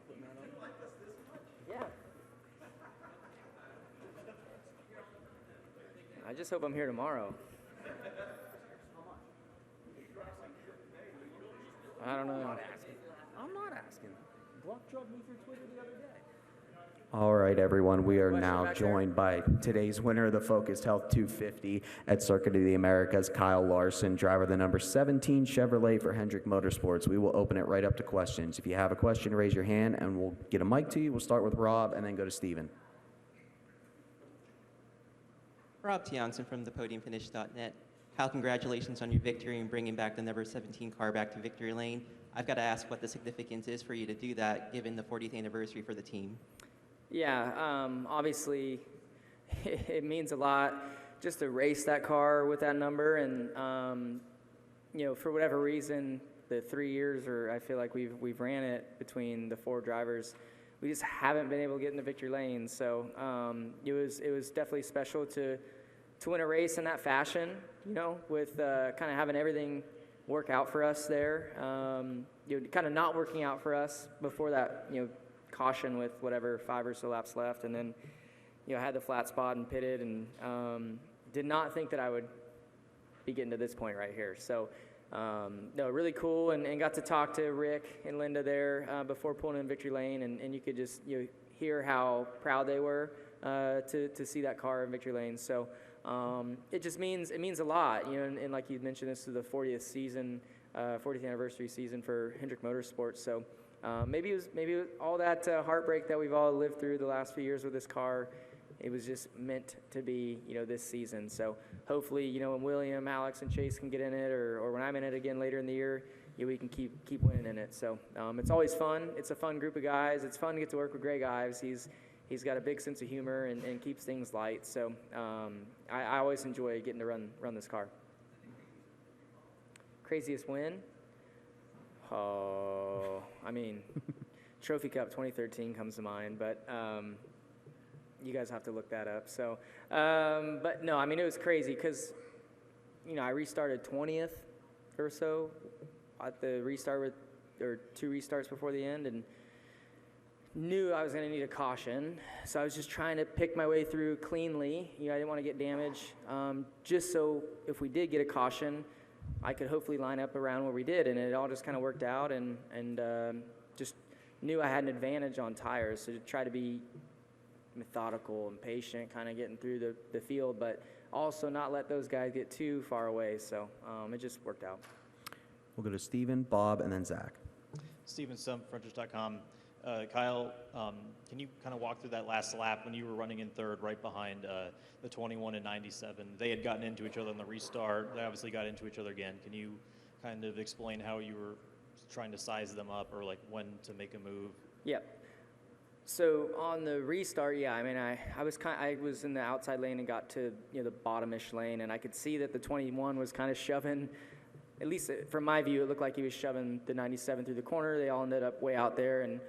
not putting that on? Yeah. I just hope I'm here tomorrow. I don't know. I'm not asking. Block drugged me through Twitter the other day. All right, everyone, we are Question now back there? joined by today's winner of the Focused Health 250 at Circuit of the Americas, Kyle Larson, driver of the number 17 Chevrolet for Hendrick Motorsports. We will open it right up to questions. If you have a question, raise your hand, and we'll get a mic to you. We'll start with Rob and then go to Steven. Rob Tiongson from thepodiumfinish.net. Kyle, congratulations on your victory and bringing back the number 17 car back to victory lane. I've got to ask what the significance is for you to do that, given the 40th anniversary for the team. Yeah, obviously it means a lot just to race that car with that number. And, for whatever reason, the 3 years, or I feel like we've ran it between the 4 drivers, we just haven't been able to get into victory lane. So it was definitely special to win a race in that fashion, with kind of having everything work out for us there. Kind of not working out for us before that, caution with whatever 5 or so laps left, and then I had the flat spot and pitted, and did not think that I would be getting to this point right here. So no, really cool, and got to talk to Rick and Linda there before pulling in victory lane, and you could just hear how proud they were to see that car in victory lane. So it just means a lot, and like you mentioned, this is the 40th season, 40th anniversary season for Hendrick Motorsports. So maybe it was all that heartbreak that we've all lived through the last few years with this car. It was just meant to be, this season. So hopefully, when William, Alex, and Chase can get in it, or when I'm in it again later in the year, we can keep winning in it. So it's always fun. It's a fun group of guys. It's fun to get to work with Greg Ives. He's got a big sense of humor and keeps things light. So I always enjoy getting to run this car. Craziest win? Oh, Trophy Cup 2013 comes to mind, but you guys have to look that up. So, but no, it was crazy because, I restarted 20th or so at the restart or 2 restarts before the end, and knew I was going to need a caution. So I was just trying to pick my way through cleanly. I didn't want to get damage, just so if we did get a caution, I could hopefully line up around where we did, and it all just kind of worked out, and just knew I had an advantage on tires, so to try to be methodical and patient, kind of getting through the field, but also not let those guys get too far away, so it just worked out. We'll go to Steven, Bob, and then Zach. Steven Stump, Fronters.com. Kyle, can you kind of walk through that last lap when you were running in third right behind the 21 and 97? They had gotten into each other in the restart. They obviously got into each other again. Can you kind of explain how you were trying to size them up, or like when to make a move? Yep. So on the restart, I was in the outside lane and got to the bottomish lane, and I could see that the 21 was kind of shoving. At least from my view, it looked like he was shoving the 97 through the corner. They all ended up way out there, and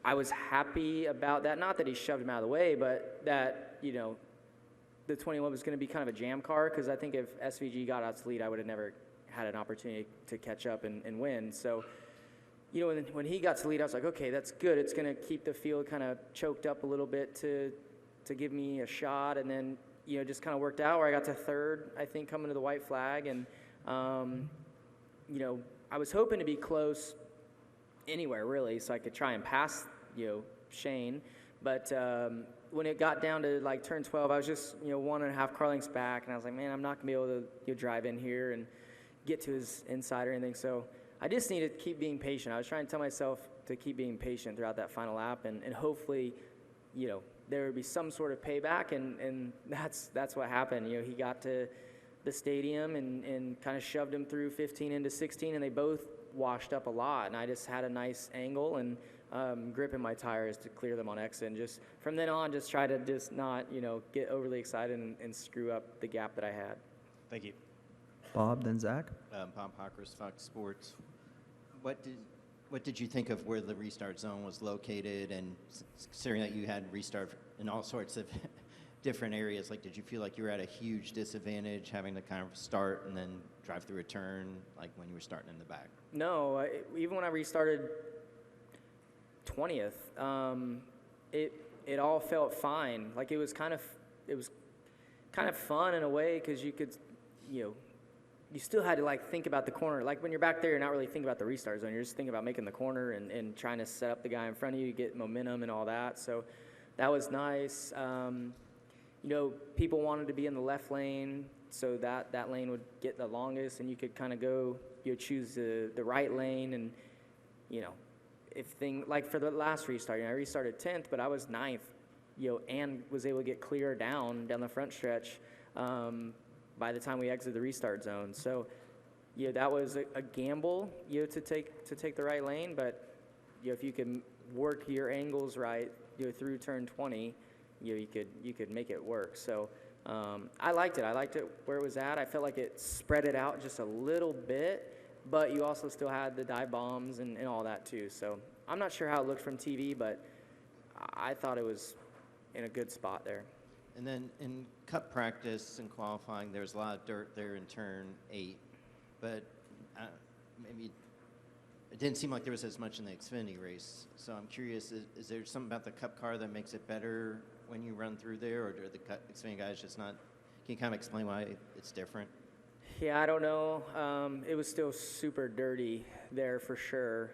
I was happy about that. Not that he shoved him out of the way, but that, the 21 was going to be kind of a jam car, because I think if SVG got out to lead, I would have never had an opportunity to catch up and win. So, when he got to lead, I was like, okay, that's good. It's going to keep the field kind of choked up a little bit to give me a shot, and then just kind of worked out where I got to third, I think, coming to the white flag. And, I was hoping to be close anywhere, really, so I could try and pass, Shane. But when it got down to, like, turn 12, I was just, 1.5 car lengths back. And I was like, man, I'm not going to be able to drive in here and get to his inside or anything. So I just need to keep being patient. I was trying to tell myself to keep being patient throughout that final lap. And hopefully, there would be some sort of payback, and that's what happened. He got to the stadium and kind of shoved him through 15 into 16, and they both washed up a lot, and I just had a nice angle and grip in my tires to clear them on exit, and just from then on just try to just not get overly excited and screw up the gap that I had. Thank you. Bob, then Zach. Bob Hockers, Fox Sports. What did you think of where the restart zone was located, and considering that you had restart in all sorts of different areas, like did you feel like you were at a huge disadvantage having to kind of start and then drive through a turn, like when you were starting in the back? No, even when I restarted 20th. It all felt fine. Like it was kind of fun in a way because you could, you still had to like think about the corner. Like when you're back there, you're not really thinking about the restart zone. You're just thinking about making the corner and trying to set up the guy in front of you, get momentum and all that. So that was nice. People wanted to be in the left lane, so that lane would get the longest, and you could kind of go, choose the right lane, and like for the last restart, I restarted 10th, but I was 9th, and was able to get clear down the front stretch by the time we exited the restart zone. So, that was a gamble, to take the right lane, but if you can work your angles right, through turn 20, you could make it work. So I liked it. I liked it where it was at. I felt like it spread it out just a little bit, but you also still had the dive bombs and all that too. So I'm not sure how it looked from TV, but I thought it was in a good spot there. And then in cup practice and qualifying, there was a lot of dirt there in turn 8, but maybe it didn't seem like there was as much in the Xfinity race. So I'm curious, is there something about the cup car that makes it better when you run through there, or do the Xfinity guys just not? Can you kind of explain why it's different? Yeah, I don't know. It was still super dirty there for sure.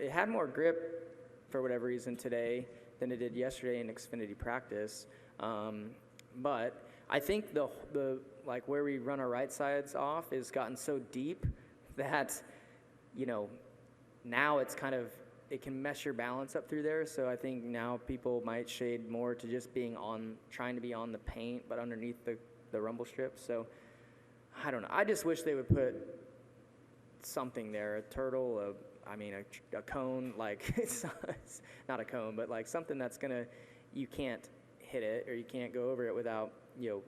It had more grip for whatever reason today than it did yesterday in Xfinity practice. But I think the like where we run our right sides off has gotten so deep that, now it's kind of, it can mess your balance up through there. So I think now people might shade more to just trying to be on the paint, but underneath the rumble strip. So I don't know. I just wish they would put something there, a turtle, a cone, like it's not a cone, but like something that's you can't hit it or you can't go over it without,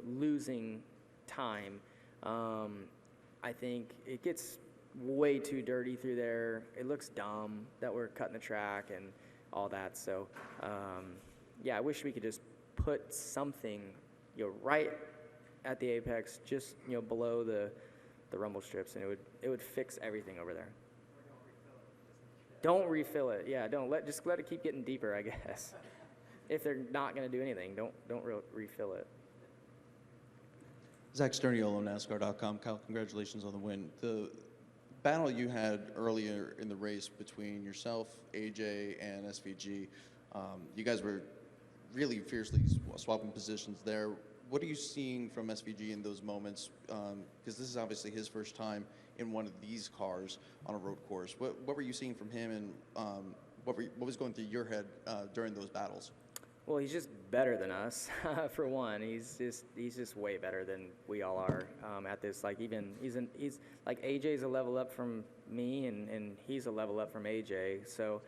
losing time. I think it gets way too dirty through there. It looks dumb that we're cutting the track and all that. So, I wish we could just put something, right at the apex, just below the rumble strips, and it would fix everything over there. Don't refill it. Yeah, just let it keep getting deeper, I guess. If they're not going to do anything, don't refill it. Zach Sterniolo, NASCAR.com. Kyle, congratulations on the win. The battle you had earlier in the race between yourself, AJ, and SVG, you guys were really fiercely swapping positions there. What are you seeing from SVG in those moments? Because this is obviously his first time in one of these cars on a road course. What were you seeing from him, and what was going through your head during those battles? Well, he's just better than us, for one. He's just way better than we all are at this. Like he's like AJ's a level up from me, and he's a level up from AJ. So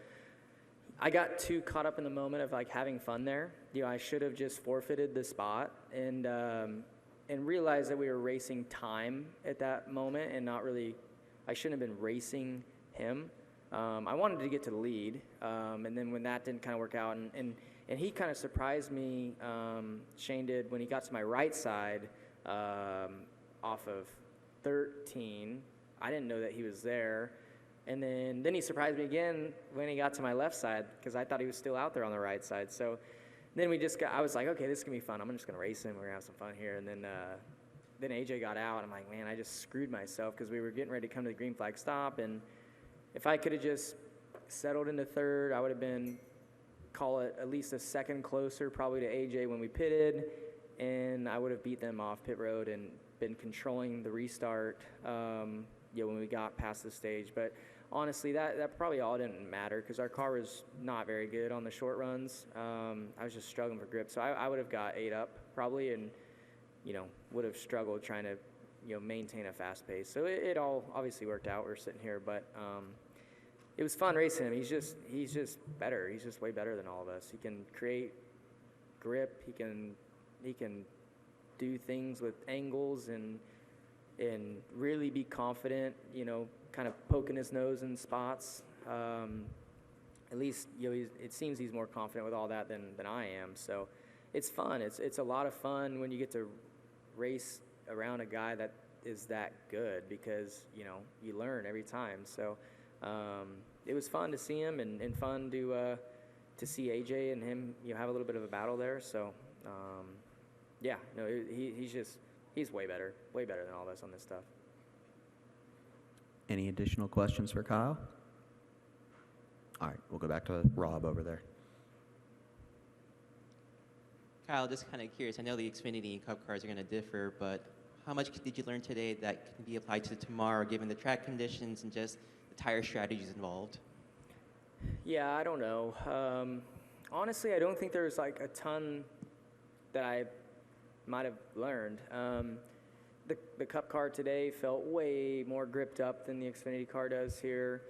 I got too caught up in the moment of like having fun there. I should have just forfeited the spot and realized that we were racing time at that moment and not really. I shouldn't have been racing him. I wanted to get to the lead, and then when that didn't kind of work out, and he kind of surprised me, Shane did, when he got to my right side off of 13. I didn't know that he was there. And then he surprised me again when he got to my left side because I thought he was still out there on the right side. So then I was like, okay, this is going to be fun. I'm just going to race him. We're going to have some fun here. And then AJ got out. I'm like, man, I just screwed myself because we were getting ready to come to the green flag stop. And if I could have just settled into third, I would have been, call it at least a second closer probably to AJ when we pitted, and I would have beat them off pit road and been controlling the restart when we got past the stage. But honestly, that probably all didn't matter because our car was not very good on the short runs. I was just struggling for grip, so I would have got 8 up probably, and would have struggled trying to maintain a fast pace. So it all obviously worked out. We're sitting here, but it was fun racing him. He's just better. He's just way better than all of us. He can create grip. He can do things with angles and really be confident. Kind of poking his nose in spots. At least it seems he's more confident with all that than I am. So it's fun. It's a lot of fun when you get to race around a guy that is that good because you learn every time. So it was fun to see him and fun to see AJ and him, have a little bit of a battle there. So, yeah, no, he's way better than all of us on this stuff. Any additional questions for Kyle? All right, we'll go back to Rob over there. Kyle, just kind of curious. I know the Xfinity and Cup cars are going to differ, but how much did you learn today that can be applied to tomorrow, given the track conditions and just the tire strategies involved? Yeah, I don't know. Honestly, I don't think there's like a ton that I might have learned. The Cup car today felt way more gripped up than the Xfinity car does here.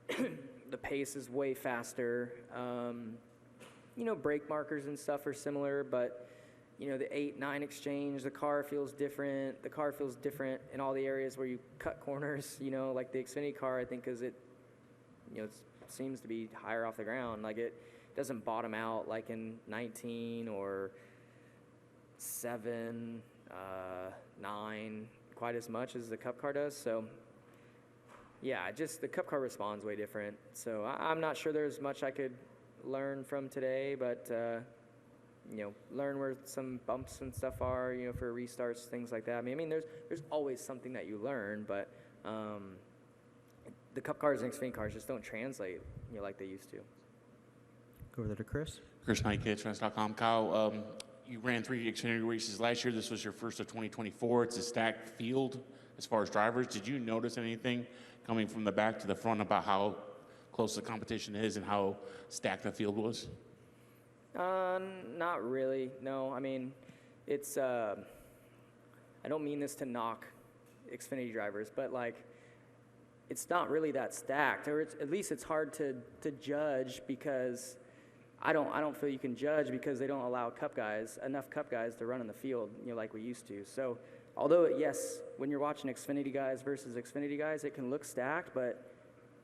The pace is way faster. Brake markers and stuff are similar, but the 8-9 exchange, the car feels different. The car feels different in all the areas where you cut corners, like the Xfinity car, I think, because it seems to be higher off the ground. Like, it doesn't bottom out like in 19 or 7, 9 quite as much as the Cup car does. So, yeah, just the Cup car responds way different. So I'm not sure there's much I could learn from today, but learn where some bumps and stuff are, for restarts, things like that. I mean, there's always something that you learn, but the Cup cars and Xfinity cars just don't translate, like they used to. Go over there to Chris. Chris Knight, KHNS.com. Kyle, you ran 3 Xfinity races last year. This was your first of 2024. It's a stacked field as far as drivers. Did you notice anything coming from the back to the front about how close the competition is and how stacked the field was? Not really, no. I mean, it's, I don't mean this to knock Xfinity drivers, but like, it's not really that stacked, or at least it's hard to judge, because I don't feel you can judge because they don't allow enough Cup guys to run in the field, like we used to. So, although, yes, when you're watching Xfinity guys versus Xfinity guys, it can look stacked, but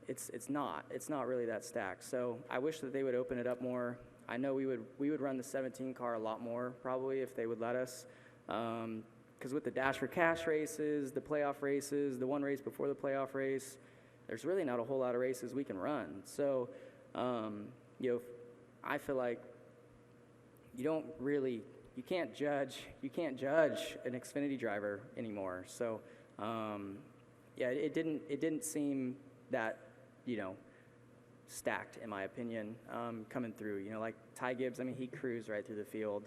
it's not really that stacked. So I wish that they would open it up more. I know we would run the 17 car a lot more, probably, if they would let us. Because with the Dash for Cash races, the playoff races, the one race before the playoff race, there's really not a whole lot of races we can run. So, I feel like you can't judge an Xfinity driver anymore. So, yeah, it didn't seem that, stacked, in my opinion, coming through. Like Ty Gibbs, I mean, he cruised right through the field.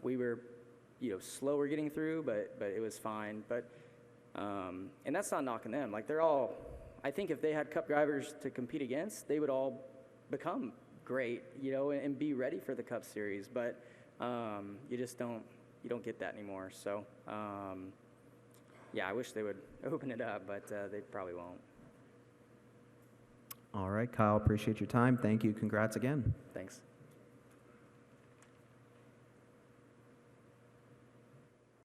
We were, slower getting through, but it was fine. But, and that's not knocking them. Like, I think if they had Cup drivers to compete against, they would all become great, and be ready for the Cup Series. But you don't get that anymore. So, yeah, I wish they would open it up, but they probably won't. All right, Kyle, appreciate your time. Thank you. Congrats again. Thanks.